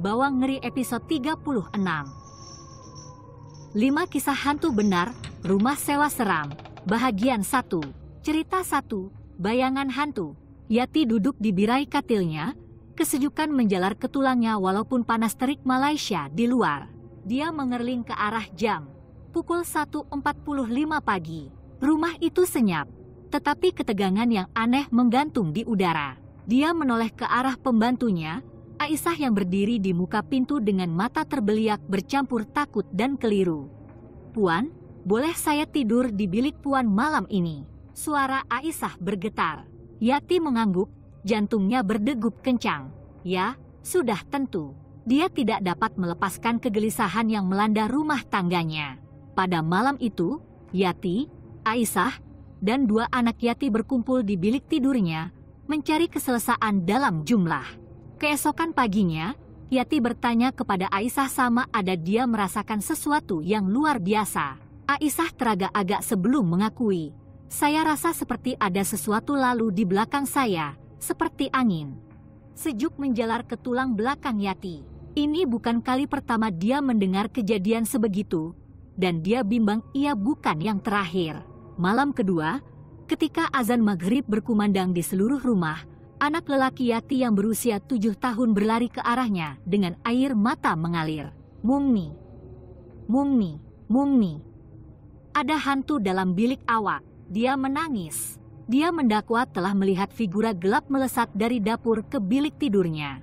Bawang Ngeri episode 36. 5 kisah hantu benar, rumah sewa seram. Bahagian 1. Cerita 1, bayangan hantu. Yati duduk di birai katilnya, kesejukan menjalar ke tulangnya walaupun panas terik Malaysia di luar. Dia mengerling ke arah jam. Pukul 1.45 pagi. Rumah itu senyap, tetapi ketegangan yang aneh menggantung di udara. Dia menoleh ke arah pembantunya, Aisyah yang berdiri di muka pintu dengan mata terbeliak bercampur takut dan keliru. "Puan, boleh saya tidur di bilik Puan malam ini?" Suara Aisyah bergetar. Yati mengangguk, jantungnya berdegup kencang. Ya, sudah tentu. Dia tidak dapat melepaskan kegelisahan yang melanda rumah tangganya. Pada malam itu, Yati, Aisyah, dan 2 anak Yati berkumpul di bilik tidurnya, mencari keselesaan dalam jumlah. Keesokan paginya, Yati bertanya kepada Aisyah sama ada dia merasakan sesuatu yang luar biasa. Aisyah teragak-agak sebelum mengakui, "Saya rasa seperti ada sesuatu lalu di belakang saya, seperti angin." Sejuk menjalar ke tulang belakang Yati. Ini bukan kali pertama dia mendengar kejadian sebegitu, dan dia bimbang ia bukan yang terakhir. Malam kedua, ketika azan maghrib berkumandang di seluruh rumah, anak lelaki Yati yang berusia 7 tahun berlari ke arahnya dengan air mata mengalir. "Mummi, Mummi, Mummi. Ada hantu dalam bilik awak." Dia menangis. Dia mendakwa telah melihat figura gelap melesat dari dapur ke bilik tidurnya.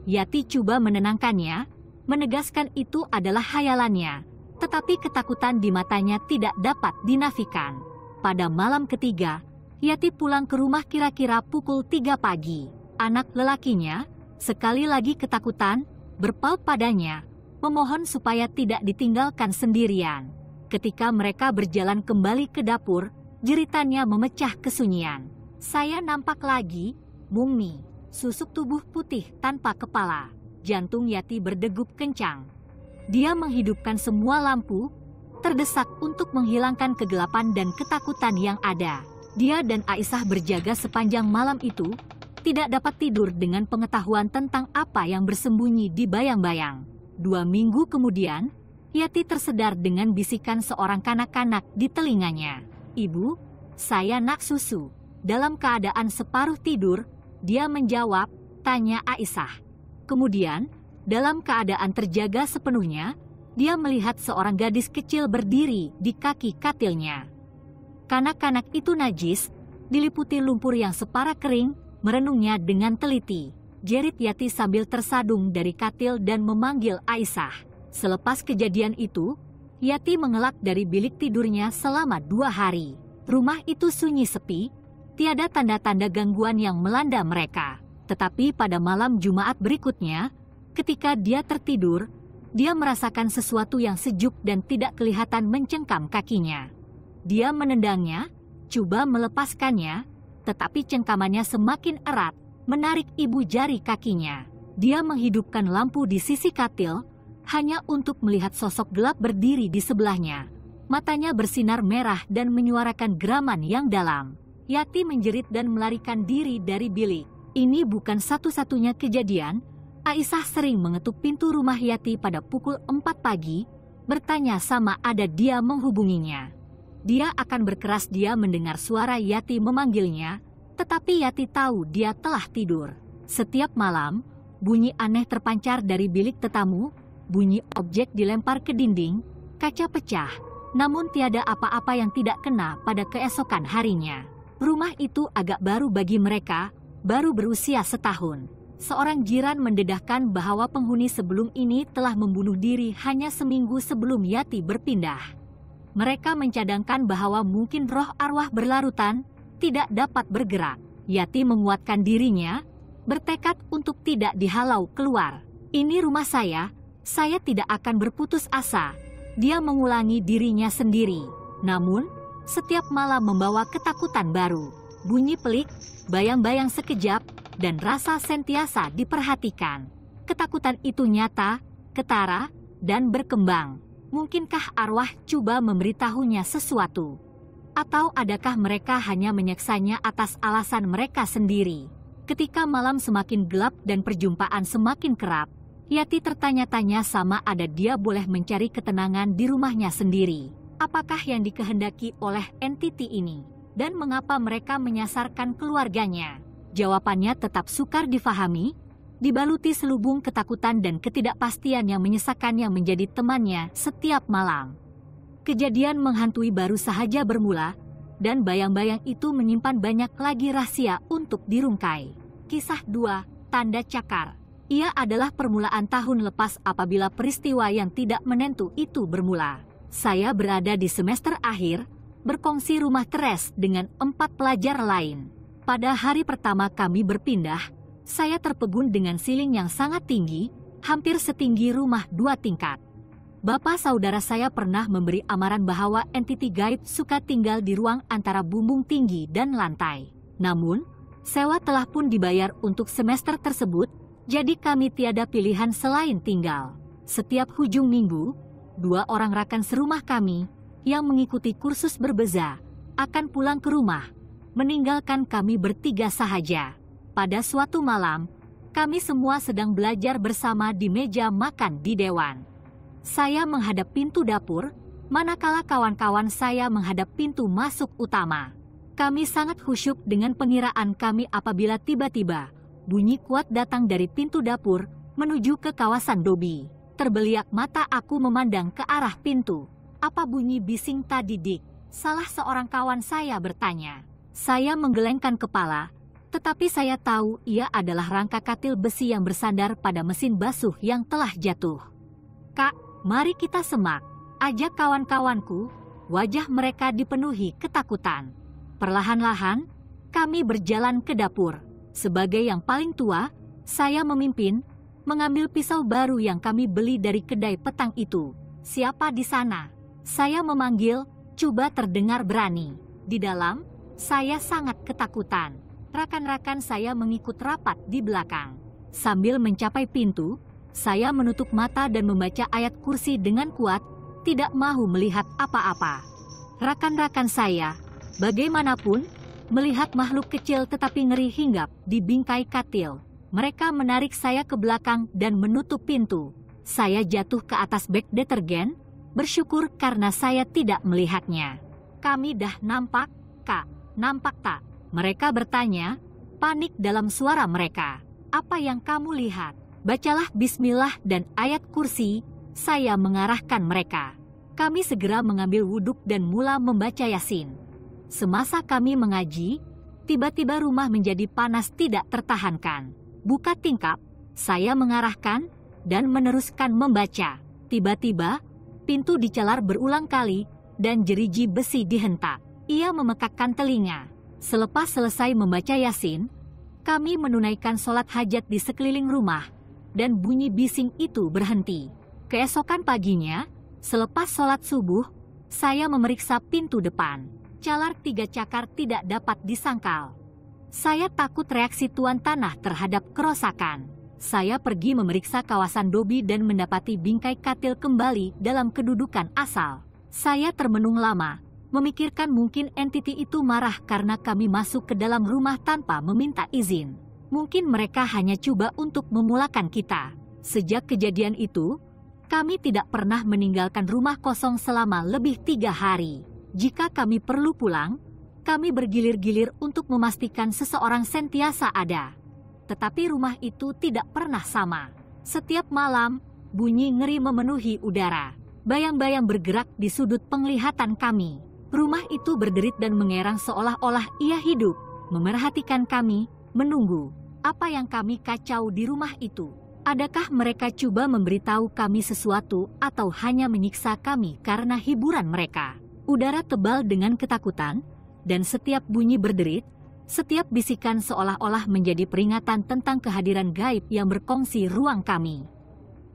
Yati coba menenangkannya, menegaskan itu adalah khayalannya, tetapi ketakutan di matanya tidak dapat dinafikan. Pada malam ketiga, Yati pulang ke rumah kira-kira pukul 3 pagi. Anak lelakinya, sekali lagi ketakutan, berpaut padanya, memohon supaya tidak ditinggalkan sendirian. Ketika mereka berjalan kembali ke dapur, jeritannya memecah kesunyian. "Saya nampak lagi, Mummi." Susuk tubuh putih tanpa kepala. Jantung Yati berdegup kencang. Dia menghidupkan semua lampu, terdesak untuk menghilangkan kegelapan dan ketakutan yang ada. Dia dan Aisyah berjaga sepanjang malam itu, tidak dapat tidur dengan pengetahuan tentang apa yang bersembunyi di bayang-bayang. 2 minggu kemudian, Yati tersedar dengan bisikan seorang kanak-kanak di telinganya. "Ibu, saya nak susu." Dalam keadaan separuh tidur, dia menjawab, tanya Aisyah. Kemudian, dalam keadaan terjaga sepenuhnya, dia melihat seorang gadis kecil berdiri di kaki katilnya. Kanak-kanak itu najis, diliputi lumpur yang separa kering, merenungnya dengan teliti. Jerit Yati sambil tersadung dari katil dan memanggil Aisyah. Selepas kejadian itu, Yati mengelak dari bilik tidurnya selama 2 hari. Rumah itu sunyi sepi, tiada tanda-tanda gangguan yang melanda mereka. Tetapi pada malam Jumat berikutnya, ketika dia tertidur, dia merasakan sesuatu yang sejuk dan tidak kelihatan mencengkam kakinya. Dia menendangnya, coba melepaskannya, tetapi cengkamannya semakin erat, menarik ibu jari kakinya. Dia menghidupkan lampu di sisi katil, hanya untuk melihat sosok gelap berdiri di sebelahnya. Matanya bersinar merah dan menyuarakan geraman yang dalam. Yati menjerit dan melarikan diri dari bilik. Ini bukan satu-satunya kejadian. Aisyah sering mengetuk pintu rumah Yati pada pukul 4 pagi, bertanya sama ada dia menghubunginya. Dia akan berkeras dia mendengar suara Yati memanggilnya, tetapi Yati tahu dia telah tidur. Setiap malam, bunyi aneh terpancar dari bilik tetamu, bunyi objek dilempar ke dinding, kaca pecah, namun tiada apa-apa yang tidak kena pada keesokan harinya. Rumah itu agak baru bagi mereka, baru berusia setahun. Seorang jiran mendedahkan bahwa penghuni sebelum ini telah membunuh diri hanya seminggu sebelum Yati berpindah. Mereka mencadangkan bahwa mungkin roh arwah berlarutan tidak dapat bergerak. Yati menguatkan dirinya, bertekad untuk tidak dihalau keluar. "Ini rumah saya tidak akan berputus asa." Dia mengulangi dirinya sendiri. Namun, setiap malam membawa ketakutan baru. Bunyi pelik, bayang-bayang sekejap, dan rasa sentiasa diperhatikan. Ketakutan itu nyata, ketara, dan berkembang. Mungkinkah arwah coba memberitahunya sesuatu? Atau adakah mereka hanya menyaksanya atas alasan mereka sendiri? Ketika malam semakin gelap dan perjumpaan semakin kerap, Yati tertanya-tanya sama ada dia boleh mencari ketenangan di rumahnya sendiri. Apakah yang dikehendaki oleh entiti ini? Dan mengapa mereka menyasarkan keluarganya? Jawabannya tetap sukar difahami, dibaluti selubung ketakutan dan ketidakpastian yang menyesakannya menjadi temannya setiap malam. Kejadian menghantui baru sahaja bermula, dan bayang-bayang itu menyimpan banyak lagi rahasia untuk dirungkai. Kisah 2, Tanda Cakar. Ia adalah permulaan tahun lepas apabila peristiwa yang tidak menentu itu bermula. Saya berada di semester akhir, berkongsi rumah teres dengan 4 pelajar lain. Pada hari pertama kami berpindah, saya terpegun dengan siling yang sangat tinggi, hampir setinggi rumah 2 tingkat. Bapak saudara saya pernah memberi amaran bahwa entiti gaib suka tinggal di ruang antara bumbung tinggi dan lantai. Namun, sewa telah pun dibayar untuk semester tersebut, jadi kami tiada pilihan selain tinggal. Setiap hujung minggu, 2 orang rakan serumah kami yang mengikuti kursus berbeza akan pulang ke rumah, meninggalkan kami bertiga sahaja. Pada suatu malam, kami semua sedang belajar bersama di meja makan di dewan. Saya menghadap pintu dapur, manakala kawan-kawan saya menghadap pintu masuk utama. Kami sangat khusyuk dengan pengiraan kami apabila tiba-tiba bunyi kuat datang dari pintu dapur menuju ke kawasan dobi. Terbeliak mata aku memandang ke arah pintu. Apa bunyi bising tadi, Dik? Salah seorang kawan saya bertanya. Saya menggelengkan kepala, tetapi saya tahu ia adalah rangka katil besi yang bersandar pada mesin basuh yang telah jatuh. Kak, mari kita semak, ajak kawan-kawanku. Wajah mereka dipenuhi ketakutan. Perlahan-lahan, kami berjalan ke dapur. Sebagai yang paling tua, saya memimpin, mengambil pisau baru yang kami beli dari kedai petang itu. Siapa di sana? Saya memanggil, coba terdengar berani. Di dalam, saya sangat ketakutan. Rakan-rakan saya mengikut rapat di belakang. Sambil mencapai pintu, saya menutup mata dan membaca ayat kursi dengan kuat, tidak mau melihat apa-apa. Rakan-rakan saya, bagaimanapun, melihat makhluk kecil tetapi ngeri hinggap di bingkai katil. Mereka menarik saya ke belakang dan menutup pintu. Saya jatuh ke atas beg detergen, bersyukur karena saya tidak melihatnya. Kami dah nampak, Kak, nampak tak? Mereka bertanya, panik dalam suara mereka. Apa yang kamu lihat? Bacalah bismillah dan ayat kursi, saya mengarahkan mereka. Kami segera mengambil wuduk dan mula membaca Yasin. Semasa kami mengaji, tiba-tiba rumah menjadi panas tidak tertahankan. Buka tingkap, saya mengarahkan dan meneruskan membaca. Tiba-tiba, pintu dicelar berulang kali dan jeriji besi dihentak. Ia memekakkan telinga. Selepas selesai membaca Yasin, kami menunaikan sholat hajat di sekeliling rumah dan bunyi bising itu berhenti. Keesokan paginya, selepas sholat subuh, saya memeriksa pintu depan. Calar 3 cakar tidak dapat disangkal. Saya takut reaksi tuan tanah terhadap kerosakan. Saya pergi memeriksa kawasan dobi dan mendapati bingkai katil kembali dalam kedudukan asal. Saya termenung lama, memikirkan mungkin entiti itu marah karena kami masuk ke dalam rumah tanpa meminta izin. Mungkin mereka hanya coba untuk memulakan kita. Sejak kejadian itu, kami tidak pernah meninggalkan rumah kosong selama lebih 3 hari. Jika kami perlu pulang, kami bergilir-gilir untuk memastikan seseorang sentiasa ada. Tetapi rumah itu tidak pernah sama. Setiap malam, bunyi ngeri memenuhi udara. Bayang-bayang bergerak di sudut penglihatan kami. Rumah itu berderit dan mengerang seolah-olah ia hidup, memerhatikan kami, menunggu. Apa yang kami kacau di rumah itu? Adakah mereka coba memberitahu kami sesuatu atau hanya menyiksa kami karena hiburan mereka? Udara tebal dengan ketakutan, dan setiap bunyi berderit, setiap bisikan seolah-olah menjadi peringatan tentang kehadiran gaib yang berkongsi ruang kami.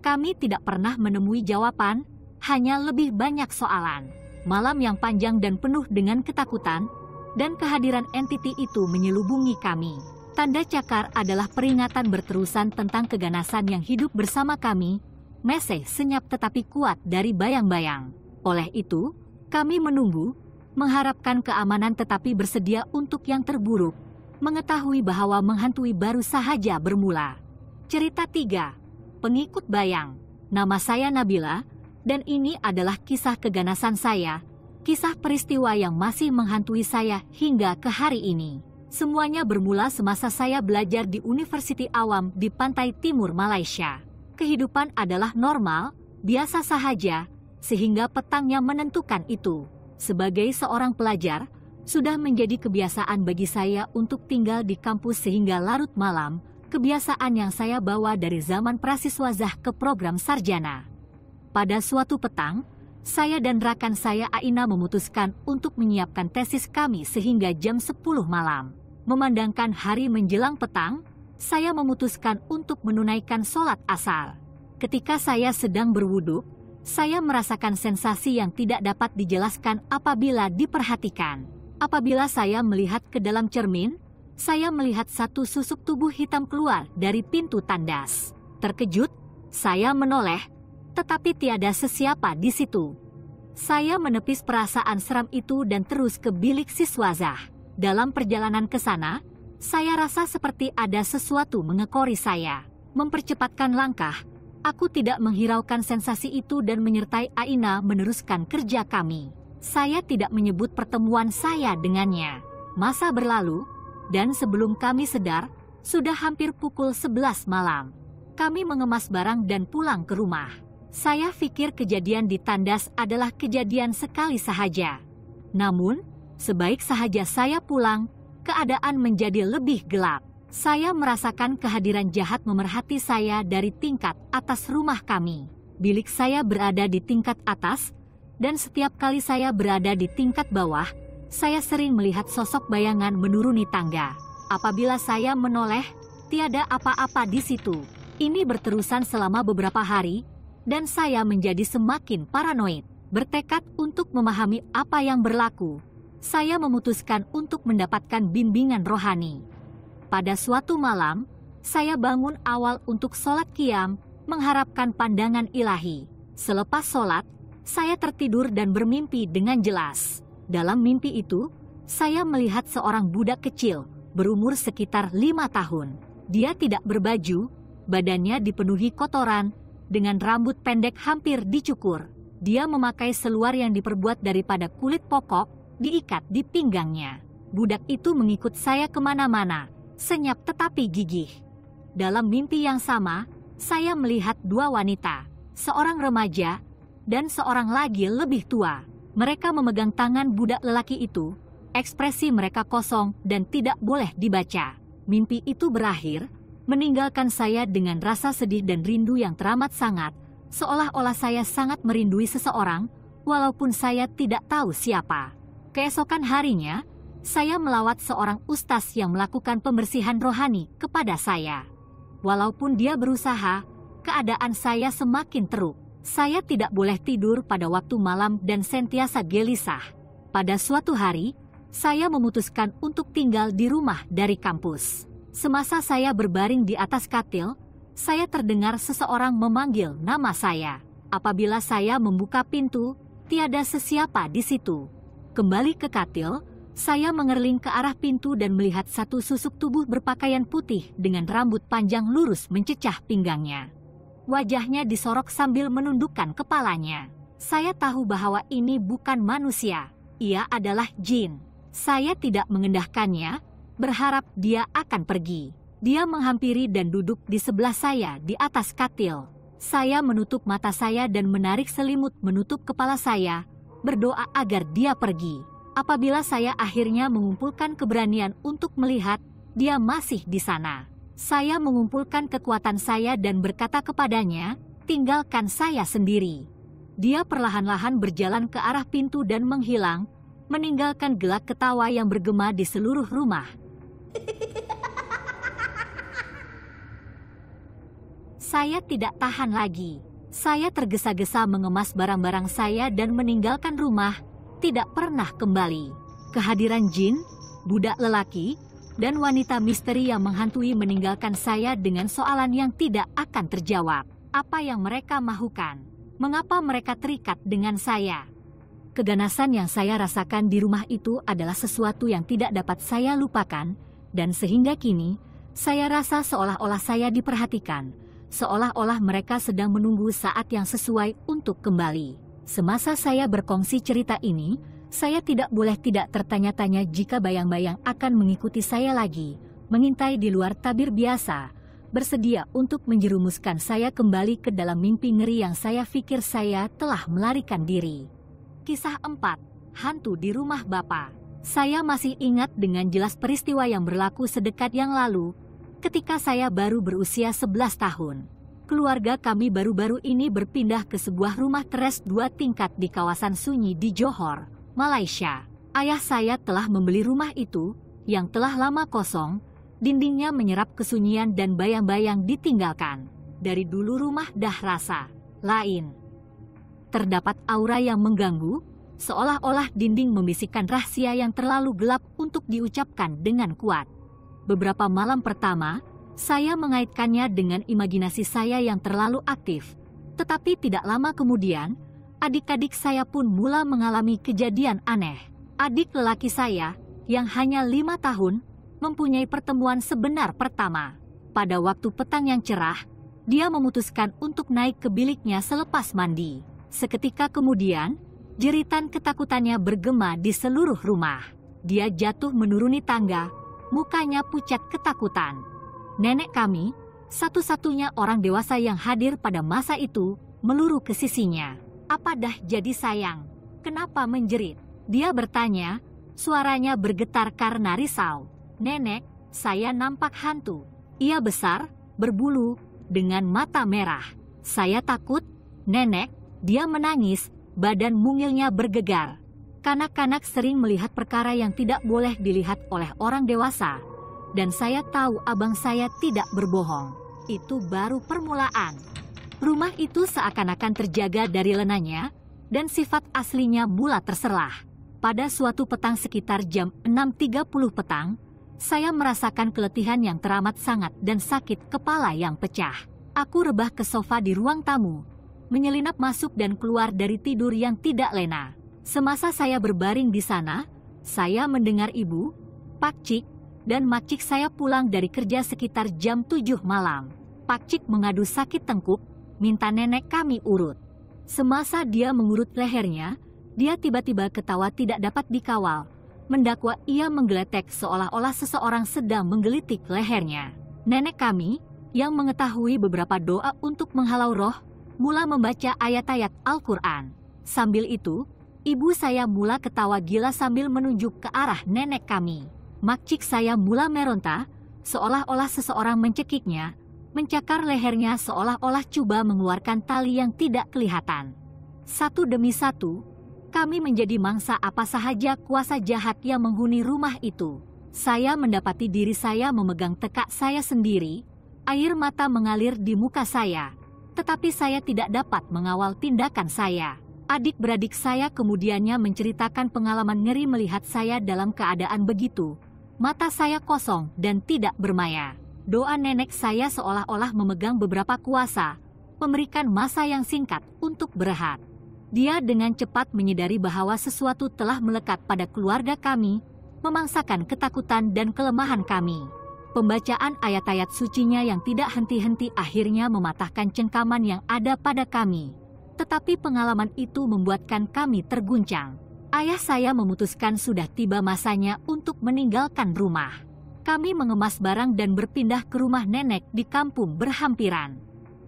Kami tidak pernah menemui jawaban, hanya lebih banyak soalan. Malam yang panjang dan penuh dengan ketakutan, dan kehadiran entiti itu menyelubungi kami. Tanda cakar adalah peringatan berterusan tentang keganasan yang hidup bersama kami, meseh senyap tetapi kuat dari bayang-bayang. Oleh itu, kami menunggu, mengharapkan keamanan tetapi bersedia untuk yang terburuk, mengetahui bahwa menghantui baru sahaja bermula. Cerita 3. pengikut Bayang. Nama saya Nabila, dan ini adalah kisah keganasan saya, kisah peristiwa yang masih menghantui saya hingga ke hari ini. Semuanya bermula semasa saya belajar di University Awam di pantai timur Malaysia. Kehidupan adalah normal, biasa sahaja, sehingga petangnya menentukan itu. Sebagai seorang pelajar, sudah menjadi kebiasaan bagi saya untuk tinggal di kampus sehingga larut malam, kebiasaan yang saya bawa dari zaman prasiswazah ke program sarjana. Pada suatu petang, saya dan rekan saya Aina memutuskan untuk menyiapkan tesis kami sehingga jam 10 malam. Memandangkan hari menjelang petang, saya memutuskan untuk menunaikan sholat asar. Ketika saya sedang berwudu, saya merasakan sensasi yang tidak dapat dijelaskan apabila diperhatikan. Apabila saya melihat ke dalam cermin, saya melihat satu susuk tubuh hitam keluar dari pintu tandas. Terkejut, saya menoleh, tetapi tiada sesiapa di situ. Saya menepis perasaan seram itu dan terus ke bilik siswazah. Dalam perjalanan ke sana, saya rasa seperti ada sesuatu mengekori saya. Mempercepatkan langkah, aku tidak menghiraukan sensasi itu dan menyertai Aina meneruskan kerja kami. Saya tidak menyebut pertemuan saya dengannya. Masa berlalu, dan sebelum kami sadar, sudah hampir pukul 11 malam. Kami mengemas barang dan pulang ke rumah. Saya pikir kejadian di tandas adalah kejadian sekali sahaja. Namun, sebaik sahaja saya pulang, keadaan menjadi lebih gelap. Saya merasakan kehadiran jahat memerhati saya dari tingkat atas rumah kami. Bilik saya berada di tingkat atas, dan setiap kali saya berada di tingkat bawah, saya sering melihat sosok bayangan menuruni tangga. Apabila saya menoleh, tiada apa-apa di situ. Ini berterusan selama beberapa hari, dan saya menjadi semakin paranoid. Bertekad untuk memahami apa yang berlaku, saya memutuskan untuk mendapatkan bimbingan rohani. Pada suatu malam, saya bangun awal untuk sholat qiyam, mengharapkan pandangan ilahi. Selepas sholat, saya tertidur dan bermimpi dengan jelas. Dalam mimpi itu, saya melihat seorang budak kecil, berumur sekitar 5 tahun. Dia tidak berbaju, badannya dipenuhi kotoran, dengan rambut pendek hampir dicukur. Dia memakai seluar yang diperbuat daripada kulit pokok, diikat di pinggangnya. Budak itu mengikut saya kemana-mana, senyap tetapi gigih. Dalam mimpi yang sama, saya melihat 2 wanita, seorang remaja, dan seorang lagi lebih tua. Mereka memegang tangan budak lelaki itu, ekspresi mereka kosong dan tidak boleh dibaca. Mimpi itu berakhir, meninggalkan saya dengan rasa sedih dan rindu yang teramat sangat, seolah-olah saya sangat merindui seseorang, walaupun saya tidak tahu siapa. Keesokan harinya, saya melawat seorang ustaz yang melakukan pembersihan rohani kepada saya. Walaupun dia berusaha, keadaan saya semakin teruk. Saya tidak boleh tidur pada waktu malam dan sentiasa gelisah. Pada suatu hari, saya memutuskan untuk tinggal di rumah dari kampus. Semasa saya berbaring di atas katil, saya terdengar seseorang memanggil nama saya. Apabila saya membuka pintu, tiada sesiapa di situ. Kembali ke katil, saya mengerling ke arah pintu dan melihat satu susuk tubuh berpakaian putih dengan rambut panjang lurus mencecah pinggangnya. Wajahnya disorok sambil menundukkan kepalanya. Saya tahu bahwa ini bukan manusia, ia adalah jin. Saya tidak mengendahkannya, berharap dia akan pergi. Dia menghampiri dan duduk di sebelah saya di atas katil. Saya menutup mata saya dan menarik selimut menutup kepala saya, berdoa agar dia pergi. Apabila saya akhirnya mengumpulkan keberanian untuk melihat, dia masih di sana. Saya mengumpulkan kekuatan saya dan berkata kepadanya, tinggalkan saya sendiri. Dia perlahan-lahan berjalan ke arah pintu dan menghilang, meninggalkan gelak ketawa yang bergema di seluruh rumah. Saya tidak tahan lagi. Saya tergesa-gesa mengemas barang-barang saya dan meninggalkan rumah, tidak pernah kembali. Kehadiran jin, budak lelaki, dan wanita misteri yang menghantui meninggalkan saya dengan soalan yang tidak akan terjawab. Apa yang mereka mahukan? Mengapa mereka terikat dengan saya? Keganasan yang saya rasakan di rumah itu adalah sesuatu yang tidak dapat saya lupakan, dan sehingga kini, saya rasa seolah-olah saya diperhatikan, seolah-olah mereka sedang menunggu saat yang sesuai untuk kembali. Semasa saya berkongsi cerita ini, saya tidak boleh tidak tertanya-tanya jika bayang-bayang akan mengikuti saya lagi, mengintai di luar tabir biasa, bersedia untuk menjerumuskan saya kembali ke dalam mimpi ngeri yang saya pikir saya telah melarikan diri. Kisah 4. Hantu di Rumah Bapa. Saya masih ingat dengan jelas peristiwa yang berlaku sedekat yang lalu, ketika saya baru berusia 11 tahun. Keluarga kami baru-baru ini berpindah ke sebuah rumah teres 2 tingkat di kawasan Sunyi di Johor, Malaysia. Ayah saya telah membeli rumah itu, yang telah lama kosong, dindingnya menyerap kesunyian dan bayang-bayang ditinggalkan. Dari dulu rumah dah rasa lain. Terdapat aura yang mengganggu, seolah-olah dinding membisikkan rahasia yang terlalu gelap untuk diucapkan dengan kuat. Beberapa malam pertama, saya mengaitkannya dengan imajinasi saya yang terlalu aktif. Tetapi tidak lama kemudian, adik-adik saya pun mula mengalami kejadian aneh. Adik lelaki saya, yang hanya 5 tahun, mempunyai pertemuan sebenar pertama. Pada waktu petang yang cerah, dia memutuskan untuk naik ke biliknya selepas mandi. Seketika kemudian, jeritan ketakutannya bergema di seluruh rumah. Dia jatuh menuruni tangga, mukanya pucat ketakutan. Nenek kami, satu-satunya orang dewasa yang hadir pada masa itu, meluru ke sisinya. "Apa dah jadi sayang? Kenapa menjerit?" Dia bertanya, suaranya bergetar karena risau. "Nenek, saya nampak hantu. Ia besar, berbulu, dengan mata merah. Saya takut, Nenek." Dia menangis, badan mungilnya bergegar. Kanak-kanak sering melihat perkara yang tidak boleh dilihat oleh orang dewasa. Dan saya tahu abang saya tidak berbohong. Itu baru permulaan. Rumah itu seakan-akan terjaga dari lenanya, dan sifat aslinya mula terserlah. Pada suatu petang sekitar jam 6.30 petang, saya merasakan keletihan yang teramat sangat dan sakit kepala yang pecah. Aku rebah ke sofa di ruang tamu, menyelinap masuk dan keluar dari tidur yang tidak lena. Semasa saya berbaring di sana, saya mendengar ibu, pakcik, dan makcik saya pulang dari kerja sekitar jam 7 malam. Pakcik mengadu sakit tengkuk, minta nenek kami urut. Semasa dia mengurut lehernya, dia tiba-tiba ketawa tidak dapat dikawal, mendakwa ia menggeletek seolah-olah seseorang sedang menggelitik lehernya. Nenek kami, yang mengetahui beberapa doa untuk menghalau roh, mula membaca ayat-ayat Al-Quran. Sambil itu, ibu saya mula ketawa gila sambil menunjuk ke arah nenek kami. Makcik saya mula meronta, seolah-olah seseorang mencekiknya, mencakar lehernya seolah-olah coba mengeluarkan tali yang tidak kelihatan. Satu demi satu, kami menjadi mangsa apa sahaja kuasa jahat yang menghuni rumah itu. Saya mendapati diri saya memegang tekak saya sendiri, air mata mengalir di muka saya, tetapi saya tidak dapat mengawal tindakan saya. Adik-beradik saya kemudiannya menceritakan pengalaman ngeri melihat saya dalam keadaan begitu. Mata saya kosong dan tidak bermaya. Doa nenek saya seolah-olah memegang beberapa kuasa, memberikan masa yang singkat untuk berehat. Dia dengan cepat menyadari bahwa sesuatu telah melekat pada keluarga kami, memangsakan ketakutan dan kelemahan kami. Pembacaan ayat-ayat sucinya yang tidak henti-henti akhirnya mematahkan cengkaman yang ada pada kami. Tetapi pengalaman itu membuatkan kami terguncang. Ayah saya memutuskan sudah tiba masanya untuk meninggalkan rumah. Kami mengemas barang dan berpindah ke rumah nenek di kampung berhampiran.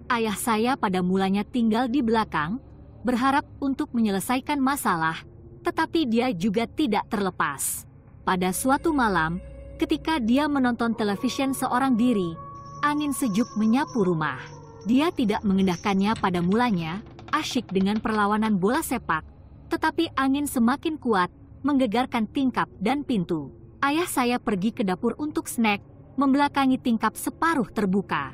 Ayah saya pada mulanya tinggal di belakang, berharap untuk menyelesaikan masalah, tetapi dia juga tidak terlepas. Pada suatu malam, ketika dia menonton televisi seorang diri, angin sejuk menyapu rumah. Dia tidak mengendahkannya pada mulanya, asyik dengan perlawanan bola sepak, tetapi angin semakin kuat, menggegarkan tingkap dan pintu. Ayah saya pergi ke dapur untuk snack, membelakangi tingkap separuh terbuka.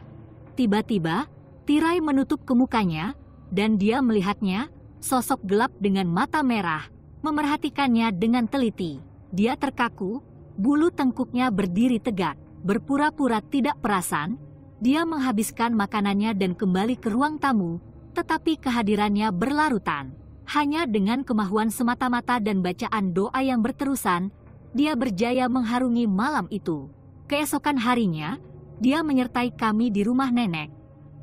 Tiba-tiba, tirai menutup ke mukanya, dan dia melihatnya, sosok gelap dengan mata merah, memerhatikannya dengan teliti. Dia terkaku, bulu tengkuknya berdiri tegak, berpura-pura tidak perasan. Dia menghabiskan makanannya dan kembali ke ruang tamu, tetapi kehadirannya berlarutan. Hanya dengan kemahuan semata-mata dan bacaan doa yang berterusan, dia berjaya mengharungi malam itu. Keesokan harinya, dia menyertai kami di rumah nenek.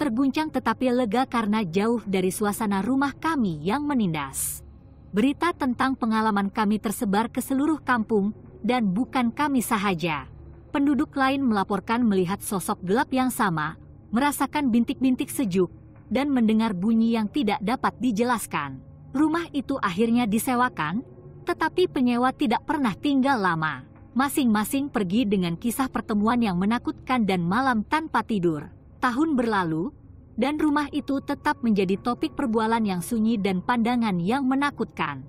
terguncang tetapi lega karena jauh dari suasana rumah kami yang menindas. Berita tentang pengalaman kami tersebar ke seluruh kampung, dan bukan kami sahaja. Penduduk lain melaporkan melihat sosok gelap yang sama, merasakan bintik-bintik sejuk, dan mendengar bunyi yang tidak dapat dijelaskan. Rumah itu akhirnya disewakan, tetapi penyewa tidak pernah tinggal lama. Masing-masing pergi dengan kisah pertemuan yang menakutkan dan malam tanpa tidur. Tahun berlalu, dan rumah itu tetap menjadi topik perbualan yang sunyi dan pandangan yang menakutkan.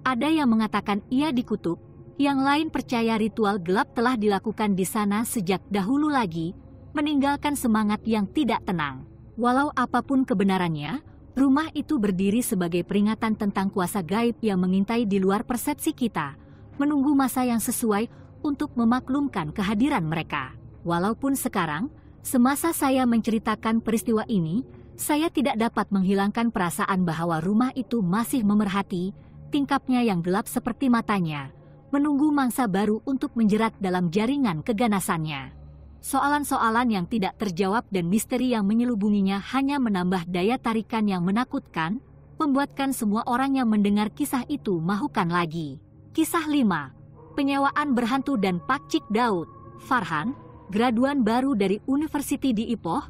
Ada yang mengatakan ia dikutuk, yang lain percaya ritual gelap telah dilakukan di sana sejak dahulu lagi, meninggalkan semangat yang tidak tenang. Walau apapun kebenarannya, rumah itu berdiri sebagai peringatan tentang kuasa gaib yang mengintai di luar persepsi kita, menunggu masa yang sesuai untuk memaklumkan kehadiran mereka. Walaupun sekarang, semasa saya menceritakan peristiwa ini, saya tidak dapat menghilangkan perasaan bahwa rumah itu masih memerhati, tingkapnya yang gelap seperti matanya, menunggu mangsa baru untuk menjerat dalam jaringan keganasannya. Soalan-soalan yang tidak terjawab dan misteri yang menyelubunginya hanya menambah daya tarikan yang menakutkan, membuatkan semua orang yang mendengar kisah itu mahukan lagi. Kisah 5. Penyewaan berhantu dan Pak Cik Daud. Farhan, graduan baru dari University di Ipoh,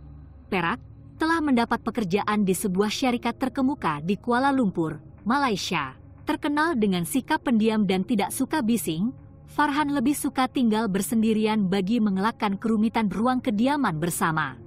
Perak, telah mendapat pekerjaan di sebuah syarikat terkemuka di Kuala Lumpur, Malaysia. Terkenal dengan sikap pendiam dan tidak suka bising, Farhan lebih suka tinggal bersendirian bagi mengelakkan kerumitan ruang kediaman bersama.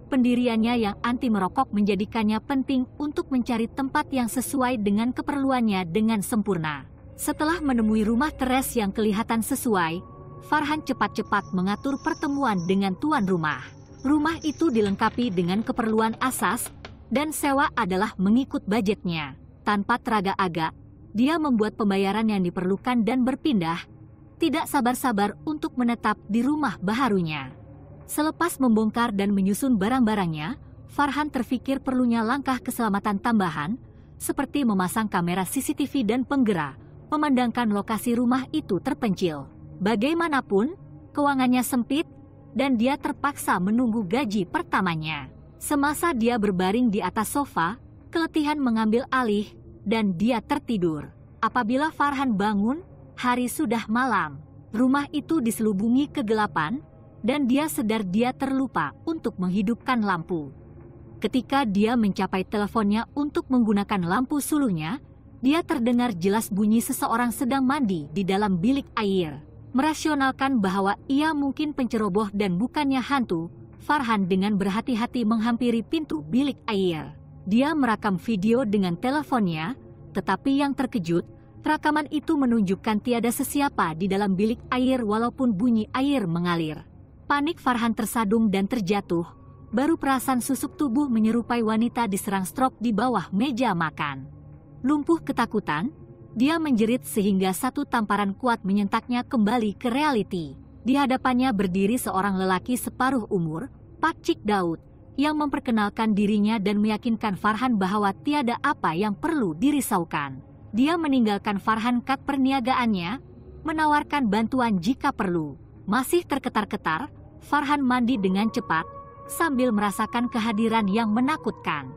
Pendiriannya yang anti merokok menjadikannya penting untuk mencari tempat yang sesuai dengan keperluannya dengan sempurna. Setelah menemui rumah teres yang kelihatan sesuai, Farhan cepat-cepat mengatur pertemuan dengan tuan rumah. Rumah itu dilengkapi dengan keperluan asas, dan sewa adalah mengikut budgetnya. Tanpa teragak-agak, dia membuat pembayaran yang diperlukan dan berpindah, tidak sabar-sabar untuk menetap di rumah baharunya. Selepas membongkar dan menyusun barang-barangnya, Farhan terfikir perlunya langkah keselamatan tambahan, seperti memasang kamera CCTV dan penggera, memandangkan lokasi rumah itu terpencil. Bagaimanapun, keuangannya sempit, dan dia terpaksa menunggu gaji pertamanya. Semasa dia berbaring di atas sofa, keletihan mengambil alih, dan dia tertidur. Apabila Farhan bangun, hari sudah malam. Rumah itu diselubungi kegelapan, dan dia sadar dia terlupa untuk menghidupkan lampu. Ketika dia mencapai teleponnya untuk menggunakan lampu suluhnya, dia terdengar jelas bunyi seseorang sedang mandi di dalam bilik air. Merasionalkan bahwa ia mungkin penceroboh dan bukannya hantu, Farhan dengan berhati-hati menghampiri pintu bilik air. Dia merekam video dengan teleponnya, tetapi yang terkejut, rekaman itu menunjukkan tiada sesiapa di dalam bilik air walaupun bunyi air mengalir. Panik Farhan tersadung dan terjatuh, baru perasan susuk tubuh menyerupai wanita diserang stroke di bawah meja makan. Lumpuh ketakutan, dia menjerit sehingga satu tamparan kuat menyentaknya kembali ke realiti. Di hadapannya berdiri seorang lelaki separuh umur, Pak Cik Daud, yang memperkenalkan dirinya dan meyakinkan Farhan bahwa tiada apa yang perlu dirisaukan. Dia meninggalkan Farhan kad perniagaannya, menawarkan bantuan jika perlu. Masih terketar-ketar, Farhan mandi dengan cepat, sambil merasakan kehadiran yang menakutkan.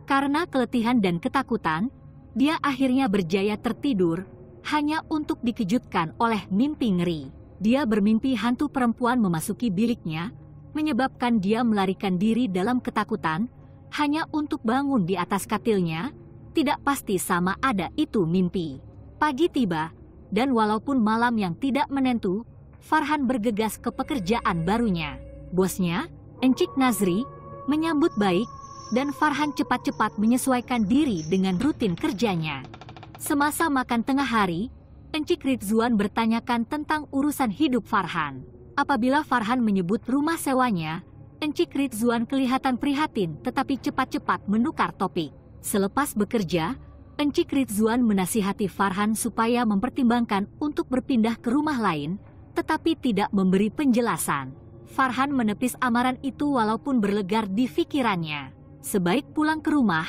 Karena keletihan dan ketakutan, dia akhirnya berjaya tertidur, hanya untuk dikejutkan oleh mimpi ngeri. Dia bermimpi hantu perempuan memasuki biliknya, menyebabkan dia melarikan diri dalam ketakutan, hanya untuk bangun di atas katilnya. Tidak pasti sama ada itu mimpi. Pagi tiba, dan walaupun malam yang tidak menentu, Farhan bergegas ke pekerjaan barunya. Bosnya, Encik Nazri, menyambut baik, dan Farhan cepat-cepat menyesuaikan diri dengan rutin kerjanya. Semasa makan tengah hari, Encik Ridzuan bertanyakan tentang urusan hidup Farhan. Apabila Farhan menyebut rumah sewanya, Encik Ridzuan kelihatan prihatin tetapi cepat-cepat menukar topik. Selepas bekerja, Encik Ridzuan menasihati Farhan supaya mempertimbangkan untuk berpindah ke rumah lain, tetapi tidak memberi penjelasan. Farhan menepis amaran itu walaupun berlegar di pikirannya. Sebaik pulang ke rumah,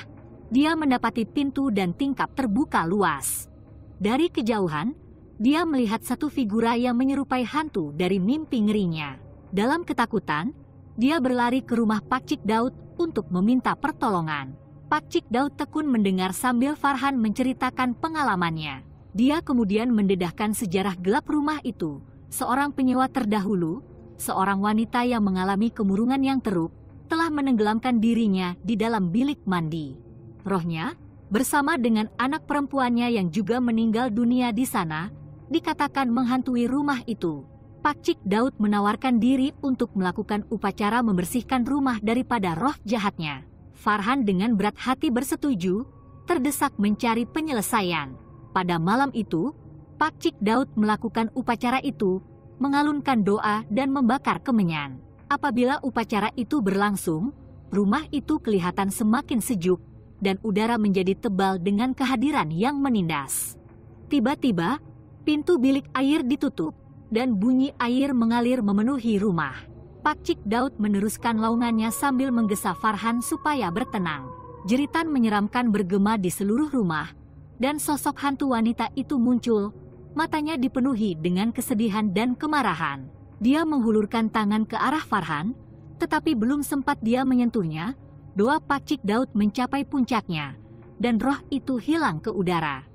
dia mendapati pintu dan tingkap terbuka luas. Dari kejauhan, dia melihat satu figura yang menyerupai hantu dari mimpi ngerinya. Dalam ketakutan, dia berlari ke rumah Pak Cik Daud untuk meminta pertolongan. Pak Cik Daud tekun mendengar sambil Farhan menceritakan pengalamannya. Dia kemudian mendedahkan sejarah gelap rumah itu. Seorang penyewa terdahulu, seorang wanita yang mengalami kemurungan yang teruk, telah menenggelamkan dirinya di dalam bilik mandi. Rohnya, bersama dengan anak perempuannya yang juga meninggal dunia di sana, dikatakan menghantui rumah itu. Pak Cik Daud menawarkan diri untuk melakukan upacara membersihkan rumah daripada roh jahatnya. Farhan dengan berat hati bersetuju, terdesak mencari penyelesaian. Pada malam itu, Pak Cik Daud melakukan upacara itu, mengalunkan doa dan membakar kemenyan. Apabila upacara itu berlangsung, rumah itu kelihatan semakin sejuk dan udara menjadi tebal dengan kehadiran yang menindas. Tiba-tiba, pintu bilik air ditutup dan bunyi air mengalir memenuhi rumah. Pak Cik Daud meneruskan laungannya sambil menggesa Farhan supaya bertenang. Jeritan menyeramkan bergema di seluruh rumah, dan sosok hantu wanita itu muncul. Matanya dipenuhi dengan kesedihan dan kemarahan. Dia menghulurkan tangan ke arah Farhan, tetapi belum sempat dia menyentuhnya, doa Pak Cik Daud mencapai puncaknya, dan roh itu hilang ke udara.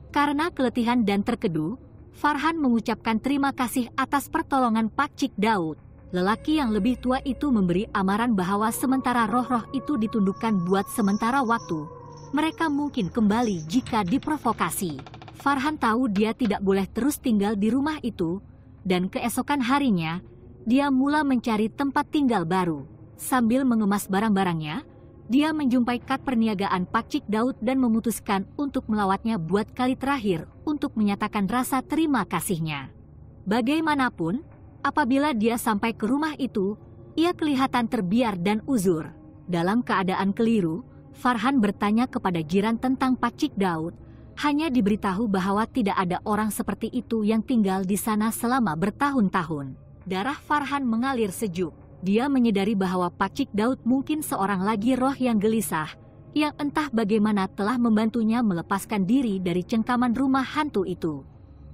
Karena keletihan dan terkedu, Farhan mengucapkan terima kasih atas pertolongan Pak Cik Daud. Lelaki yang lebih tua itu memberi amaran bahwa sementara roh-roh itu ditundukkan buat sementara waktu, mereka mungkin kembali jika diprovokasi. Farhan tahu dia tidak boleh terus tinggal di rumah itu, dan keesokan harinya, dia mula mencari tempat tinggal baru. Sambil mengemas barang-barangnya, dia menjumpai kad perniagaan Pak Cik Daud dan memutuskan untuk melawatnya buat kali terakhir untuk menyatakan rasa terima kasihnya. Bagaimanapun, apabila dia sampai ke rumah itu, ia kelihatan terbiar dan uzur. Dalam keadaan keliru, Farhan bertanya kepada jiran tentang Pak Cik Daud. Hanya diberitahu bahwa tidak ada orang seperti itu yang tinggal di sana selama bertahun-tahun. Darah Farhan mengalir sejuk. Dia menyadari bahwa Pak Cik Daud mungkin seorang lagi roh yang gelisah, yang entah bagaimana telah membantunya melepaskan diri dari cengkaman rumah hantu itu.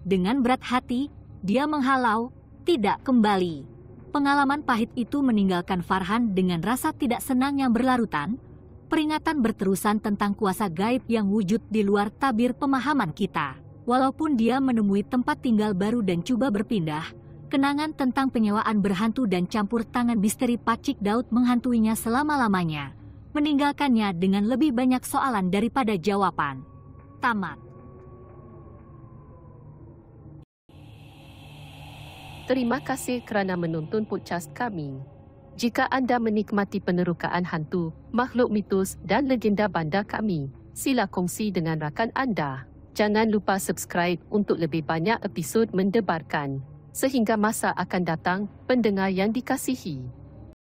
Dengan berat hati, dia menghalau, tidak kembali. Pengalaman pahit itu meninggalkan Farhan dengan rasa tidak senang yang berlarutan, peringatan berterusan tentang kuasa gaib yang wujud di luar tabir pemahaman kita. Walaupun dia menemui tempat tinggal baru dan coba berpindah, kenangan tentang penyewaan berhantu dan campur tangan misteri Pak Cik Daud menghantuinya selama-lamanya, meninggalkannya dengan lebih banyak soalan daripada jawaban. Tamat. Terima kasih kerana menonton podcast kami. Jika anda menikmati penerukaan hantu, makhluk mitos dan legenda bandar kami, sila kongsi dengan rakan anda. Jangan lupa subscribe untuk lebih banyak episod mendebarkan. Sehingga masa akan datang, pendengar yang dikasihi.